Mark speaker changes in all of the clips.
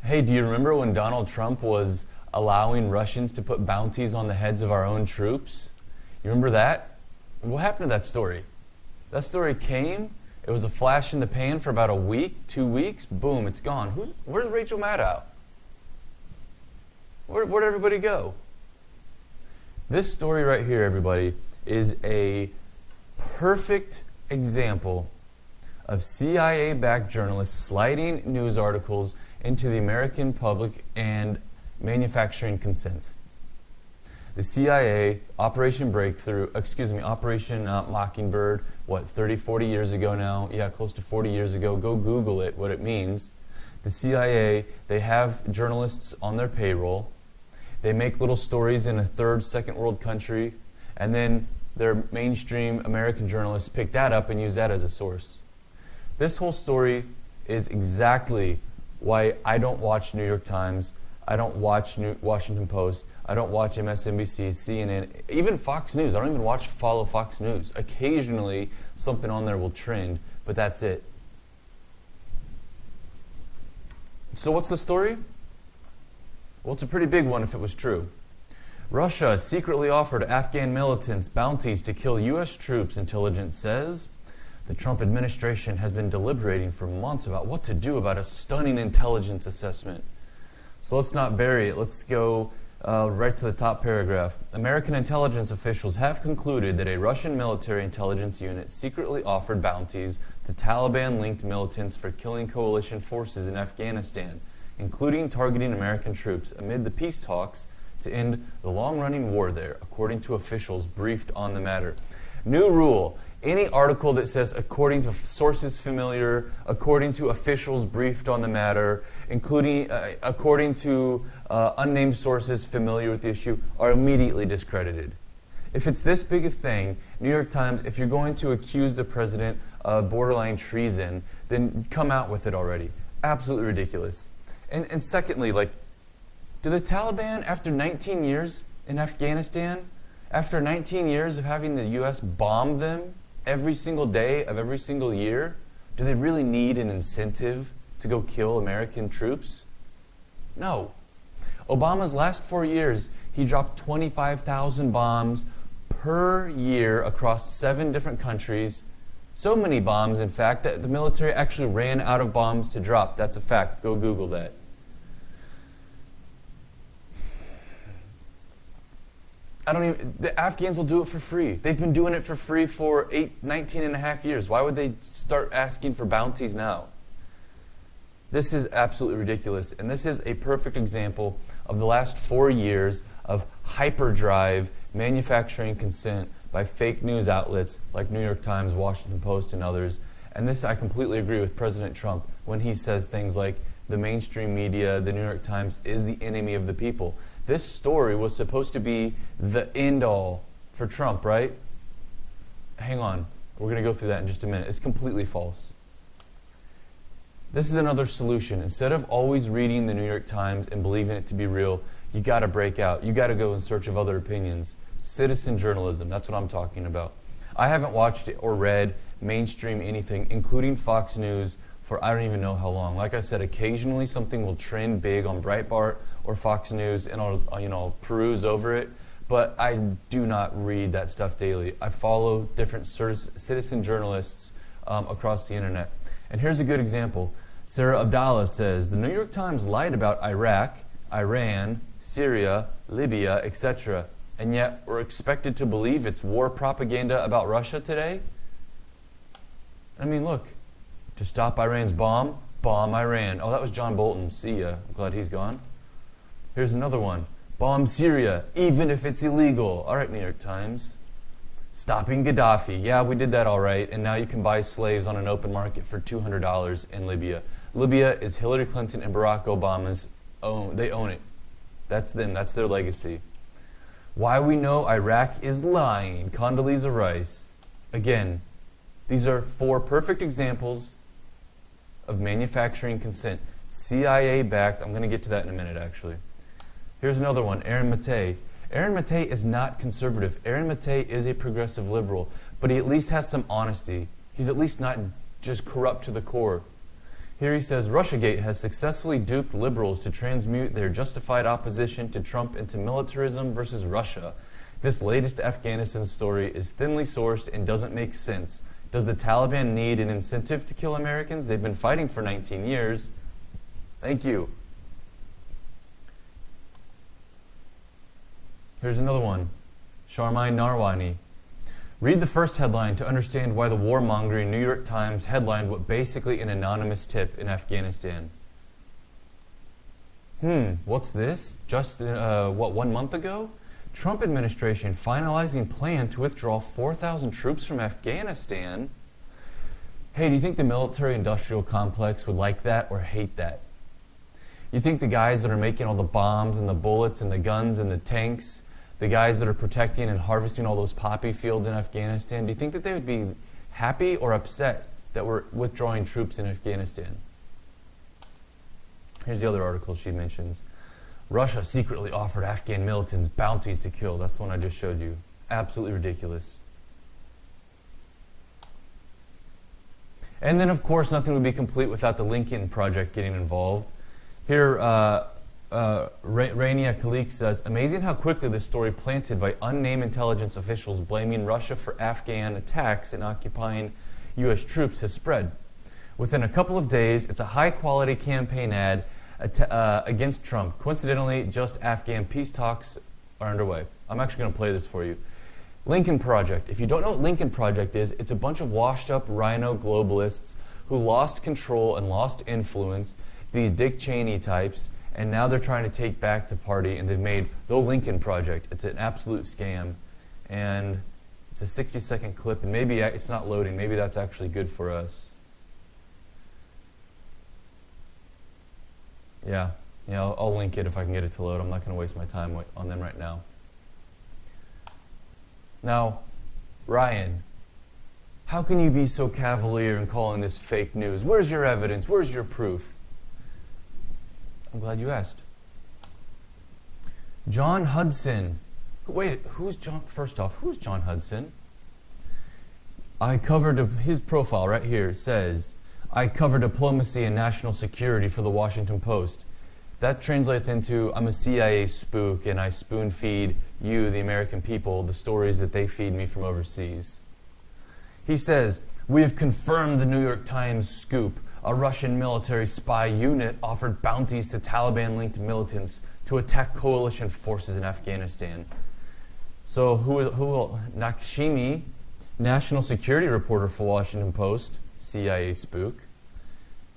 Speaker 1: Hey, do you remember when Donald Trump was allowing Russians to put bounties on the heads of our own troops? You remember that? What happened to that story? That story came, it was a flash in the pan for about a week, 2 weeks, boom, it's gone. Where's Rachel Maddow? Where'd everybody go? This story right here, everybody, is a perfect example of CIA-backed journalists sliding news articles into the American public and manufacturing consent. The CIA, Operation Mockingbird, 30, 40 years ago now? Yeah, close to 40 years ago. Go Google it, what it means. The CIA, they have journalists on their payroll. They make little stories in a third, second world country, and then their mainstream American journalists pick that up and use that as a source. This whole story is exactly why I don't watch New York Times, I don't watch Washington Post, I don't watch MSNBC, CNN, even Fox News. I don't even follow Fox News. Occasionally, something on there will trend, but that's it. So what's the story? Well, it's a pretty big one if it was true. Russia secretly offered Afghan militants bounties to kill U.S. troops, intelligence says. The Trump administration has been deliberating for months about what to do about a stunning intelligence assessment. So let's not bury it. Let's go right to the top paragraph. American intelligence officials have concluded that a Russian military intelligence unit secretly offered bounties to Taliban-linked militants for killing coalition forces in Afghanistan, including targeting American troops amid the peace talks to end the long-running war there, according to officials briefed on the matter. New rule. Any article that says, according to sources familiar, according to officials briefed on the matter, including according to unnamed sources familiar with the issue, are immediately discredited. If it's this big a thing, New York Times, if you're going to accuse the president of borderline treason, then come out with it already. Absolutely ridiculous. And secondly, do the Taliban, after 19 years in Afghanistan, after 19 years of having the U.S. bomb them every single day of every single year, do they really need an incentive to go kill American troops? No. Obama's last 4 years, he dropped 25,000 bombs per year across 7 different countries. So many bombs, in fact, that the military actually ran out of bombs to drop. That's a fact. Go Google that. The Afghans will do it for free. They've been doing it for free for 19 and a half years. Why would they start asking for bounties now? This is absolutely ridiculous. And this is a perfect example of the last 4 years of hyperdrive manufacturing consent by fake news outlets like New York Times, Washington Post, and others. And this, I completely agree with President Trump when he says things like, the mainstream media, the New York Times, is the enemy of the people. This story was supposed to be the end-all for Trump, right? Hang on. We're going to go through that in just a minute. It's completely false. This is another solution. Instead of always reading the New York Times and believing it to be real, you got to break out. You got to go in search of other opinions. Citizen journalism, that's what I'm talking about. I haven't watched or read mainstream anything, including Fox News, for I don't even know how long. Like I said, occasionally something will trend big on Breitbart or Fox News, and I'll peruse over it. But I do not read that stuff daily. I follow different citizen journalists across the internet. And here's a good example. Sarah Abdallah says, the New York Times lied about Iraq, Iran, Syria, Libya, etc. And yet we're expected to believe it's war propaganda about Russia today? I mean, look. To stop Iran's bomb Iran. Oh, that was John Bolton. See ya. I'm glad he's gone. Here's another one. Bomb Syria, even if it's illegal. All right, New York Times. Stopping Gaddafi. Yeah, we did that all right. And now you can buy slaves on an open market for $200 in Libya. Libya is Hillary Clinton and Barack Obama's own. They own it. That's them. That's their legacy. Why we know Iraq is lying. Condoleezza Rice. Again, these are 4 perfect examples of manufacturing consent. CIA-backed. I'm going to get to that in a minute, actually. Here's another one, Aaron Maté. Aaron Maté is not conservative. Aaron Maté is a progressive liberal, but he at least has some honesty. He's at least not just corrupt to the core. Here he says, Russiagate has successfully duped liberals to transmute their justified opposition to Trump into militarism versus Russia. This latest Afghanistan story is thinly sourced and doesn't make sense. Does the Taliban need an incentive to kill Americans? They've been fighting for 19 years. Thank you. Here's another one. Sharmai Narwani. Read the first headline to understand why the warmongering New York Times headlined what basically an anonymous tip in Afghanistan. What's this? Just, 1 month ago? Trump administration finalizing plan to withdraw 4,000 troops from Afghanistan. Hey, do you think the military-industrial complex would like that or hate that? You think the guys that are making all the bombs and the bullets and the guns and the tanks, the guys that are protecting and harvesting all those poppy fields in Afghanistan, do you think that they would be happy or upset that we're withdrawing troops in Afghanistan? Here's the other article she mentions. Russia secretly offered Afghan militants bounties to kill. That's the one I just showed you. Absolutely ridiculous. And then, of course, nothing would be complete without the Lincoln Project getting involved. Here, Rania Khalik says, amazing how quickly this story planted by unnamed intelligence officials blaming Russia for Afghan attacks and occupying U.S. troops has spread. Within a couple of days, it's a high-quality campaign ad against Trump. Coincidentally, just Afghan peace talks are underway. I'm actually going to play this for you. Lincoln Project. If you don't know what Lincoln Project is, it's a bunch of washed-up rhino globalists who lost control and lost influence, these Dick Cheney types, and now they're trying to take back the party, and they've made the Lincoln Project. It's an absolute scam, and it's a 60-second clip, and maybe it's not loading. Maybe that's actually good for us. Yeah, I'll link it if I can get it to load. I'm not going to waste my time on them right now. Now, Ryan, how can you be so cavalier in calling this fake news? Where's your evidence? Where's your proof? I'm glad you asked. John Hudson. Wait, who's John? First off, who's John Hudson? I covered his profile right here. It says, I cover diplomacy and national security for the Washington Post. That translates into, I'm a CIA spook and I spoon feed you, the American people, the stories that they feed me from overseas. He says, we have confirmed the New York Times scoop. A Russian military spy unit offered bounties to Taliban-linked militants to attack coalition forces in Afghanistan. So who Nakshimi, national security reporter for Washington Post, CIA spook.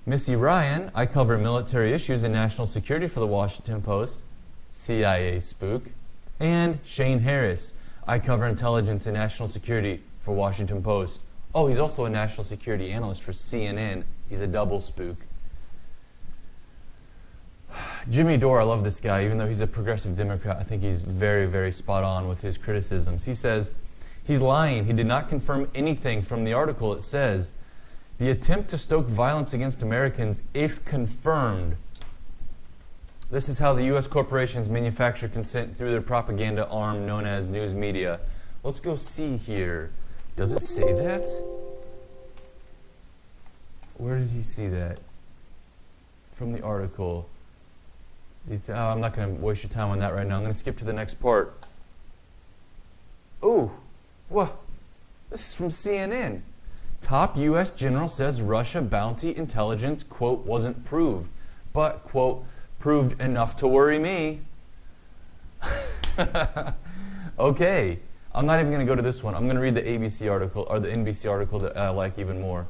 Speaker 1: Missy Ryan, I cover military issues and national security for the Washington Post, CIA spook. And Shane Harris, I cover intelligence and national security for Washington Post. Oh, he's also a national security analyst for CNN. He's a double spook. Jimmy Dore, I love this guy. Even though he's a progressive Democrat, I think he's very, very spot on with his criticisms. He says, he's lying. He did not confirm anything from the article. It says, the attempt to stoke violence against Americans, if confirmed. This is how the U.S. corporations manufacture consent through their propaganda arm known as news media. Let's go see here. Does it say that? Where did he see that? From the article. I'm not going to waste your time on that right now. I'm going to skip to the next part. Ooh, what? This is from CNN. Top U.S. general says Russia bounty intelligence, quote, wasn't proved, but, quote, proved enough to worry me. Okay. I'm not even going to go to this one. I'm going to read the ABC article, or the NBC article that I like even more.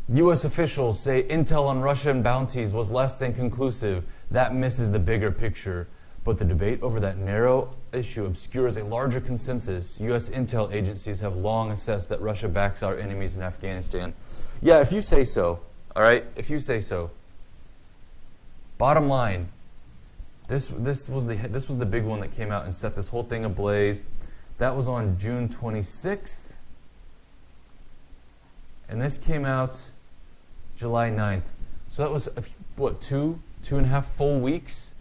Speaker 1: U.S. officials say intel on Russian bounties was less than conclusive. That misses the bigger picture. But the debate over that narrow issue obscures a larger consensus. U.S. intel agencies have long assessed that Russia backs our enemies in Afghanistan. Yeah, if you say so. All right? If you say so. Bottom line. This was the big one that came out and set this whole thing ablaze. That was on June 26th. And this came out July 9th. So that was, two and a half full weeks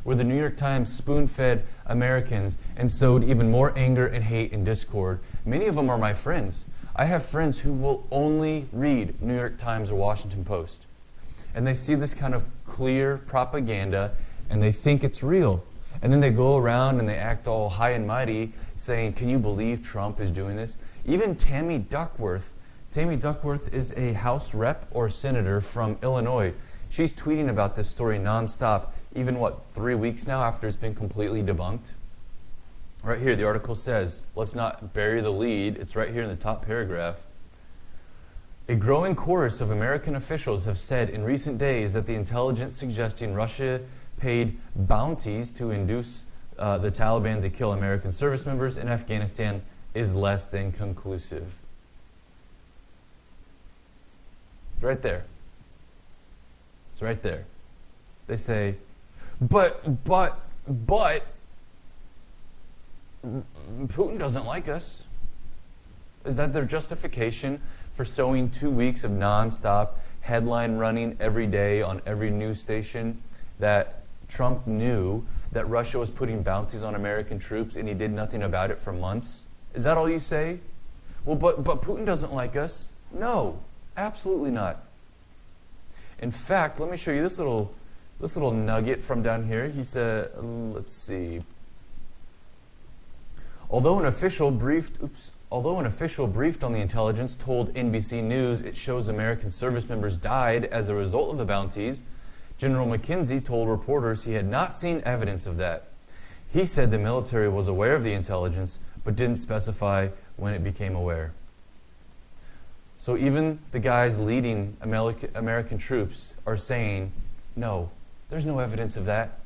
Speaker 1: where the New York Times spoon-fed Americans and sowed even more anger and hate and discord. Many of them are my friends. I have friends who will only read New York Times or Washington Post. And they see this kind of clear propaganda and they think it's real. And then they go around and they act all high and mighty saying, can you believe Trump is doing this? Even Tammy Duckworth is a House rep or senator from Illinois. She's tweeting about this story nonstop, even 3 weeks now after it's been completely debunked? Right here, the article says, let's not bury the lead. It's right here in the top paragraph. A growing chorus of American officials have said in recent days that the intelligence suggesting Russia paid bounties to induce the Taliban to kill American service members in Afghanistan is less than conclusive. It's right there. It's right there. They say, but Putin doesn't like us. Is that their justification for sowing 2 weeks of nonstop headline running every day on every news station that Trump knew that Russia was putting bounties on American troops and he did nothing about it for months? Is that all you say? Well, but Putin doesn't like us. No, absolutely not. In fact, let me show you this little nugget from down here. He said, let's see. Although an official briefed on the intelligence told NBC News it shows American service members died as a result of the bounties, General McKenzie told reporters he had not seen evidence of that. He said the military was aware of the intelligence, but didn't specify when it became aware. So even the guys leading American troops are saying, no, there's no evidence of that.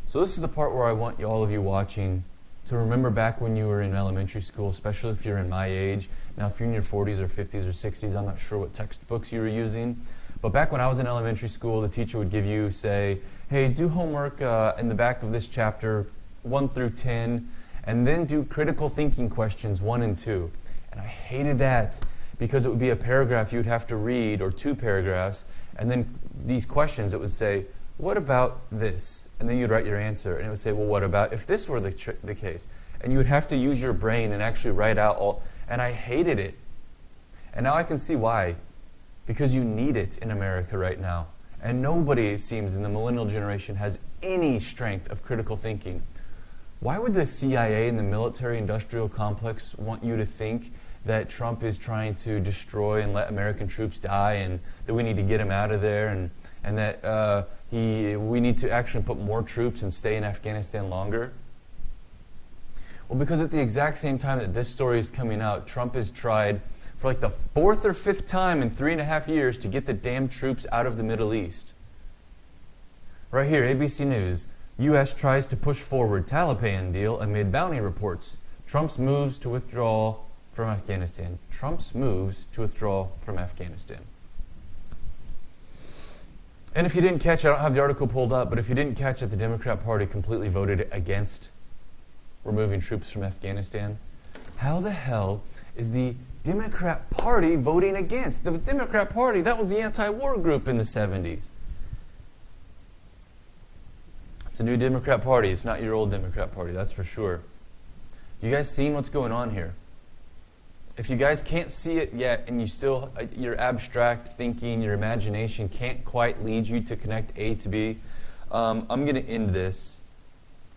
Speaker 1: So this is the part where I want all of you watching to remember back when you were in elementary school, especially if you're in my age. Now, if you're in your 40s or 50s or 60s, I'm not sure what textbooks you were using. But back when I was in elementary school, the teacher would give you, say, hey, do homework in the back of this chapter, 1 through 10, and then do critical thinking questions 1 and 2. And I hated that because it would be a paragraph you would have to read, or 2 paragraphs, and then these questions that would say, what about this? And then you'd write your answer, and it would say, well, what about if this were the case? And you would have to use your brain and actually write out all, and I hated it. And now I can see why. Because you need it in America right now. And nobody, it seems, in the millennial generation has any strength of critical thinking. Why would the CIA and the military-industrial complex want you to think that Trump is trying to destroy and let American troops die, and that we need to get him out of there, and that we need to actually put more troops and stay in Afghanistan longer? Well, because at the exact same time that this story is coming out, Trump has tried for like the 4th or 5th time in 3.5 years to get the damn troops out of the Middle East. Right here, ABC News. U.S. tries to push forward Taliban deal amid bounty reports. Trump's moves to withdraw from Afghanistan. Trump's moves to withdraw from Afghanistan. And if you didn't catch it, I don't have the article pulled up, but if you didn't catch it, the Democrat Party completely voted against removing troops from Afghanistan. How the hell is the Democrat Party voting against? The Democrat Party, that was the anti-war group in the 70s. It's a new Democrat Party. It's not your old Democrat Party, that's for sure. You guys seen what's going on here? If you guys can't see it yet, and your abstract thinking, your imagination can't quite lead you to connect A to B, I'm going to end this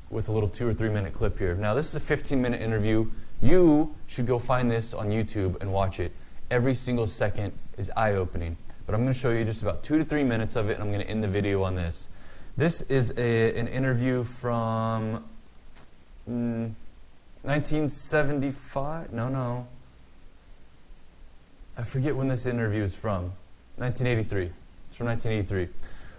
Speaker 1: with a little 2 or 3 minute clip here. Now, this is a 15-minute interview. You should go find this on YouTube and watch it. Every single second is eye-opening. But I'm going to show you just about 2 to 3 minutes of it, and I'm going to end the video on this. This is an interview from 1975? No. I forget when this interview is from. 1983. It's from 1983.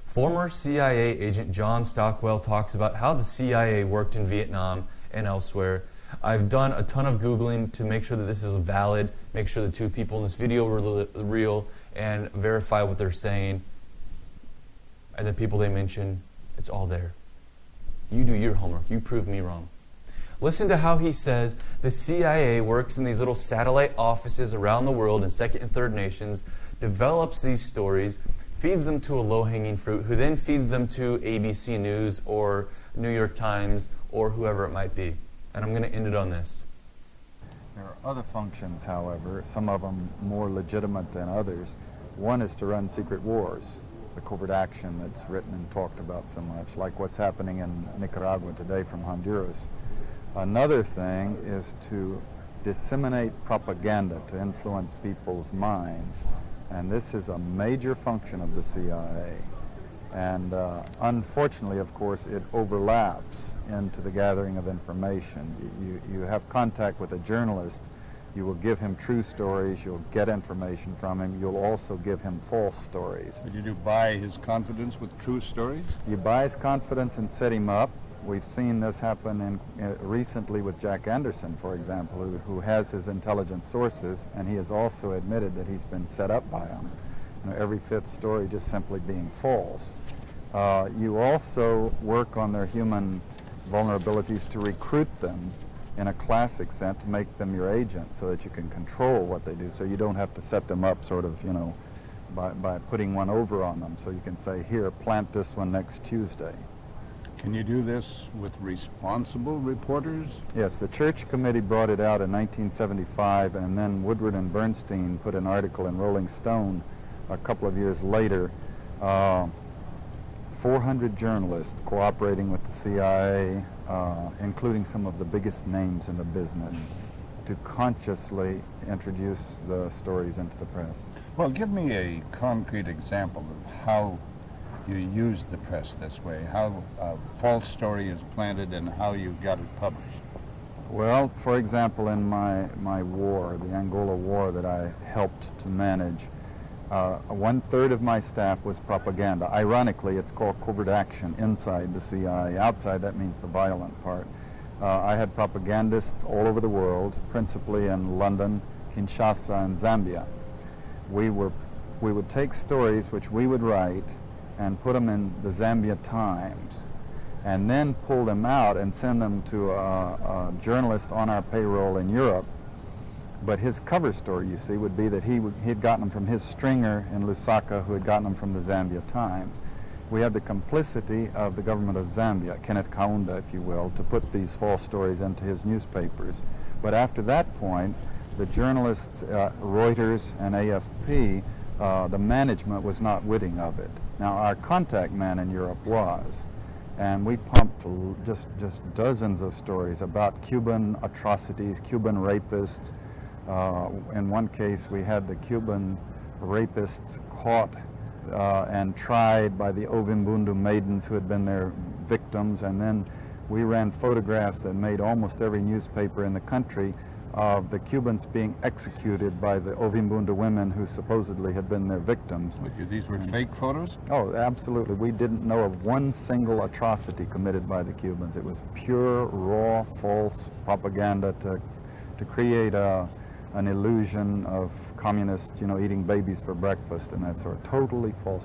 Speaker 1: Former CIA agent John Stockwell talks about how the CIA worked in Vietnam and elsewhere. I've done a ton of Googling to make sure that this is valid, make sure the 2 people in this video were real, and verify what they're saying. And the people they mention, it's all there. You do your homework. You prove me wrong. Listen to how he says the CIA works in these little satellite offices around the world in 2nd and 3rd nations, develops these stories, feeds them to a low-hanging fruit, who then feeds them to ABC News or New York Times, or whoever it might be. And I'm going to end it on this.
Speaker 2: There are other functions, however, some of them more legitimate than others. One is to run secret wars, the covert action that's written and talked about so much, like what's happening in Nicaragua today from Honduras. Another thing is to disseminate propaganda to influence people's minds, and this is a major function of the CIA. And unfortunately, of course, it overlaps into the gathering of information. You have contact with a journalist, you will give him true stories, you'll get information from him, you'll also give him false stories.
Speaker 3: But you do buy his confidence with true stories?
Speaker 2: You buy his confidence and set him up. We've seen this happen recently with Jack Anderson, for example, who has his intelligence sources, and he has also admitted that he's been set up by them. You know, every fifth story just simply being false. You also work on their human vulnerabilities to recruit them in a classic sense, to make them your agent so that you can control what they do, so you don't have to set them up sort of, you know, by putting one over on them. So you can say, here, plant this one next Tuesday.
Speaker 3: Can you do this with responsible reporters?
Speaker 2: Yes, the Church Committee brought it out in 1975, and then Woodward and Bernstein put an article in Rolling Stone a couple of years later. 400 journalists cooperating with the CIA, including some of the biggest names in the business, to consciously introduce the stories into the press.
Speaker 3: Well, give me a concrete example of how you use the press this way, how a false story is planted and how you got it published.
Speaker 2: Well, for example, in my war, the Angola War that I helped to manage, 1/3 of my staff was propaganda. Ironically, it's called covert action inside the CIA. Outside, that means the violent part. I had propagandists all over the world, principally in London, Kinshasa, and Zambia. We would take stories which we would write and put them in the Zambia Times, and then pull them out and send them to a journalist on our payroll in Europe. But his cover story, you see, would be that he had gotten them from his stringer in Lusaka, who had gotten them from the Zambia Times. We had the complicity of the government of Zambia, Kenneth Kaunda, if you will, to put these false stories into his newspapers. But after that point, the journalists, Reuters and AFP, the management was not witting of it. Now, our contact man in Europe was, and we pumped just dozens of stories about Cuban atrocities, Cuban rapists. In one case, we had the Cuban rapists caught and tried by the Ovimbundu maidens who had been their victims, and then we ran photographs that made almost every newspaper in the country of the Cubans being executed by the Ovimbundu women who supposedly had been their victims.
Speaker 3: But these were fake photos?
Speaker 2: Oh, absolutely. We didn't know of one single atrocity committed by the Cubans. It was pure, raw, false propaganda to create an illusion of communists, you know, eating babies for breakfast and that sort of totally false